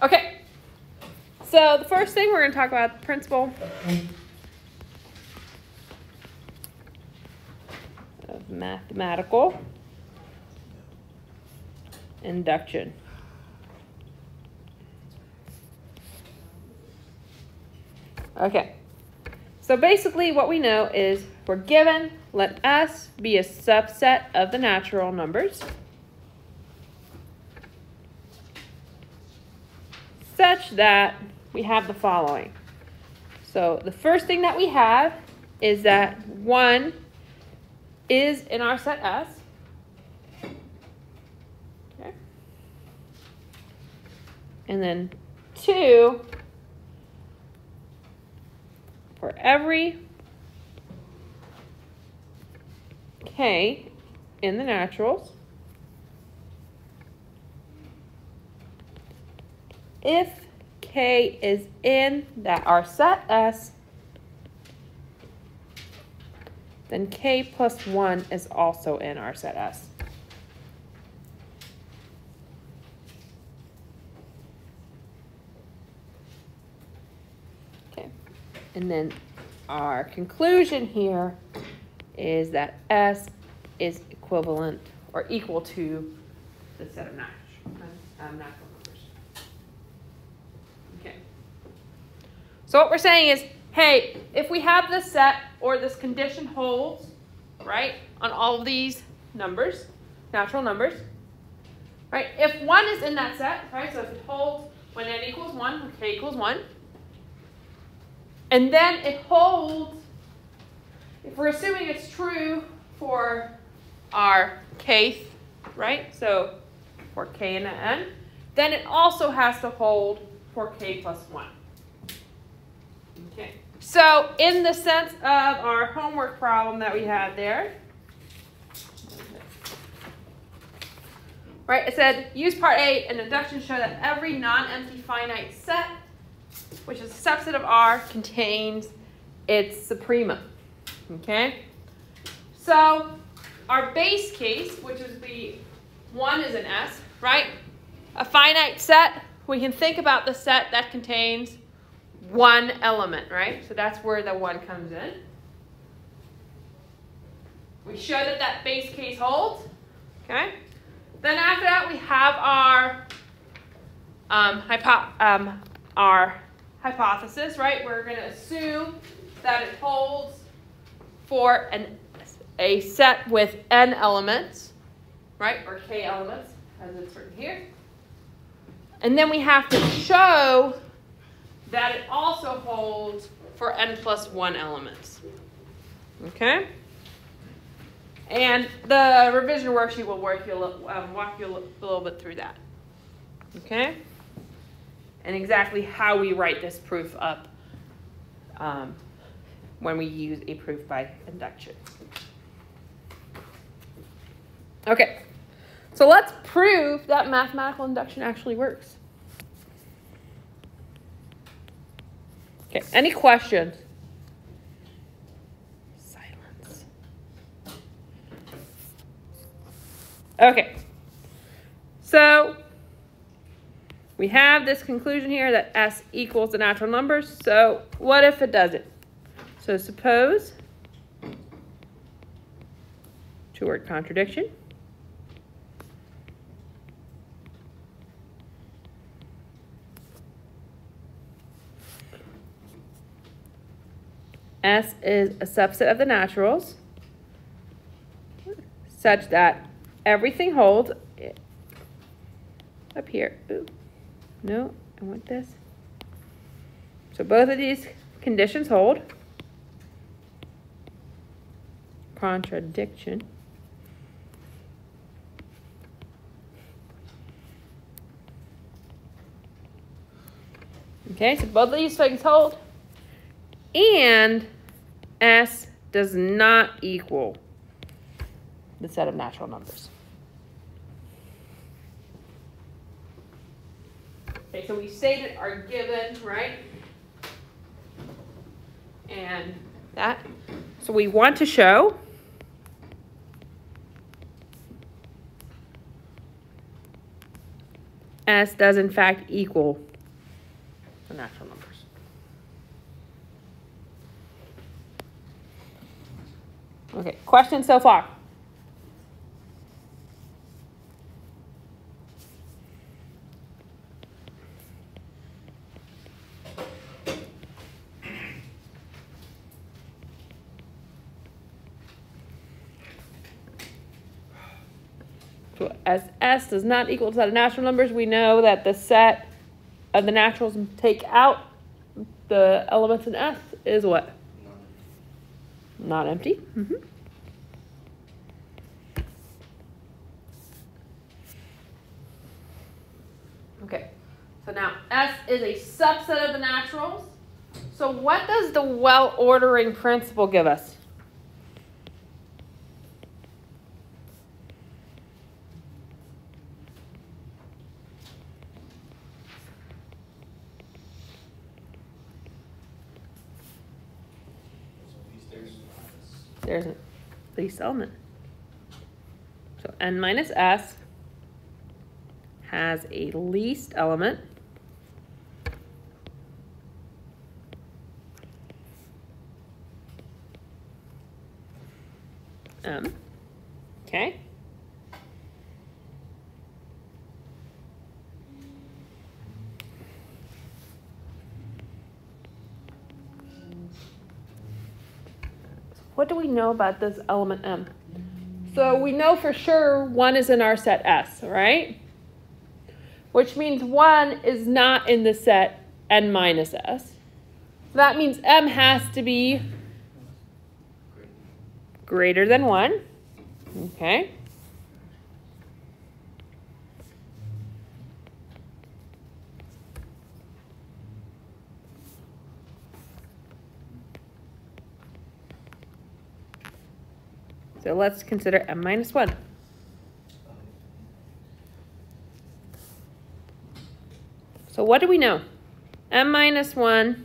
Okay, so the first thing we're going to talk about the principle of mathematical induction. Okay, so basically what we know is we're given, let S be a subset of the natural numbers such that we have the following. So the first thing that we have is that 1 is in our set S. Okay. And then 2, for every K in the naturals, if K is in our set S, then K plus 1 is also in our set S. Okay, and then our conclusion here is that S is equivalent or equal to the set of natural numbers. Okay. So what we're saying is, hey, if we have this set or this condition holds, right, on all of these numbers, natural numbers, right, if 1 is in that set, right, so if it holds when n equals 1, when k equals 1, and then it holds, if we're assuming it's true for our kth, right, so for k and n, then it also has to hold for k plus 1. Okay. So in the sense of our homework problem that we had there, right, it said use part A in induction to show that every non-empty finite set, which is a subset of R, contains its suprema. Okay? So our base case, which is the 1 is an S, right? A finite set, we can think about the set that contains 1 element, right? So that's where the 1 comes in. We show that that base case holds, okay? Then after that, we have our hypothesis, right? We're going to assume that it holds for a set with n elements, right? Or k elements, as it's written here. And then we have to show that it also holds for n plus 1 elements. Okay? And the revision worksheet will walk you a little bit through that. Okay? And exactly how we write this proof up when we use a proof by induction. Okay, so let's prove that mathematical induction actually works. Okay, any questions? Silence. Okay, so we have this conclusion here that S equals the natural numbers. So what if it doesn't? So suppose, two-word contradiction, S is a subset of the naturals such that everything holds up here. Ooh. No, I want this. So both of these conditions hold. Contradiction. Okay, so both of these things hold. And S does not equal the set of natural numbers. Okay, so we stated our given, right? And that. So we want to show S does in fact equal the natural numbers. Okay, questions so far? So as S does not equal the set of natural numbers, we know that the set of the naturals take out the elements in S is what? Not empty. Mm-hmm. Okay, so now S is a subset of the naturals. So what does the well-ordering principle give us? There's a least element. So n minus S has a least element. Okay. What do we know about this element M? So we know for sure 1 is in our set S, right? Which means 1 is not in the set n minus S. So that means M has to be greater than 1. Okay. So let's consider m minus 1. So what do we know? M minus 1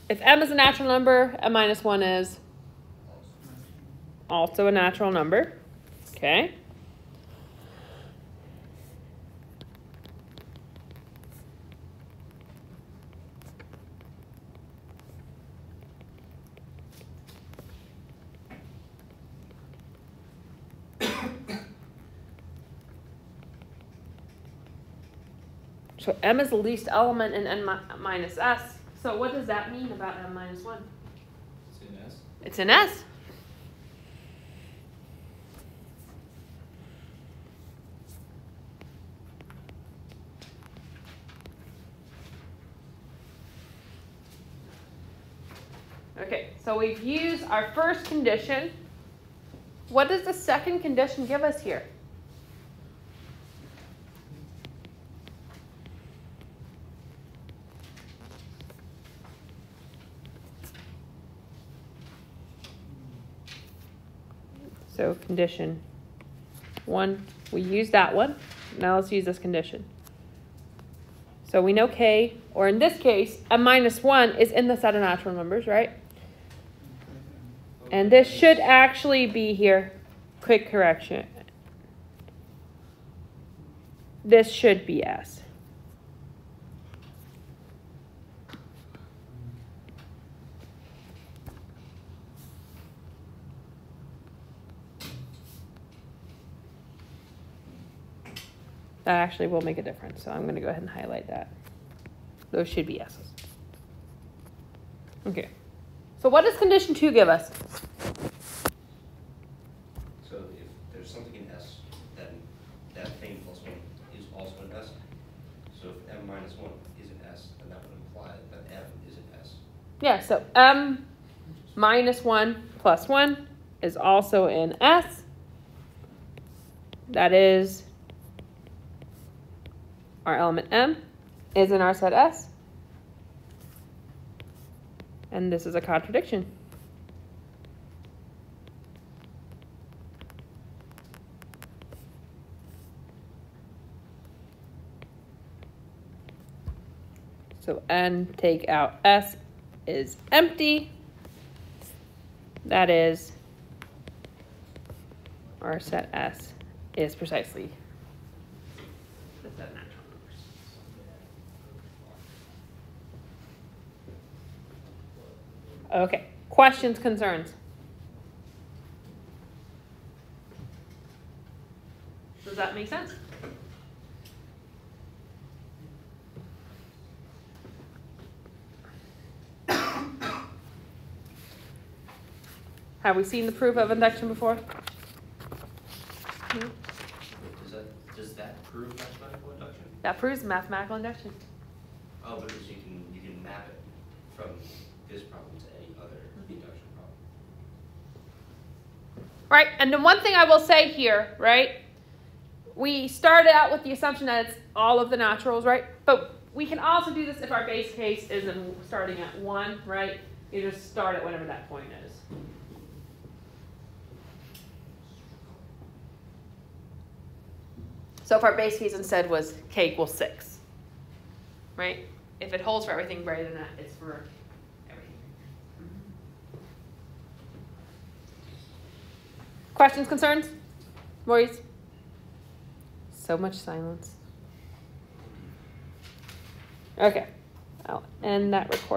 if m is a natural number, m minus 1 is also a natural number. Okay. So m is the least element in n minus s. So what does that mean about m minus 1? It's in S. It's in S. Okay, so we've used our first condition. What does the second condition give us here? So condition 1, we used that one. Now let's use this condition. So we know k, or in this case, m minus 1 is in the set of natural numbers, right? And this should actually be here. Quick correction. This should be S. That actually will make a difference, so I'm going to go ahead and highlight that. Those should be S's. Okay. So what does condition 2 give us? So if there's something in S, then that thing plus 1 is also in S. So if m minus 1 is in S, then that would imply that m is in S. Yeah, so m minus 1 plus 1 is also in S. That is, our element m is in our set S. And this is a contradiction. So n take out S is empty. That is, our set S is precisely Okay. Questions, concerns? Does that make sense? Have we seen the proof of induction before? Hmm? Does that prove mathematical induction? That proves mathematical induction. Oh, because you can map it from this problem to any other induction problem. Right, and the one thing I will say here, right, we started out with the assumption that it's all of the naturals, right? But we can also do this if our base case is starting at 1, right? You just start at whatever that point is. So if our base case instead was k equals 6, right? If it holds for everything greater than that, it's for everything. Questions, concerns? Worries? So much silence. Okay, I'll end that recording.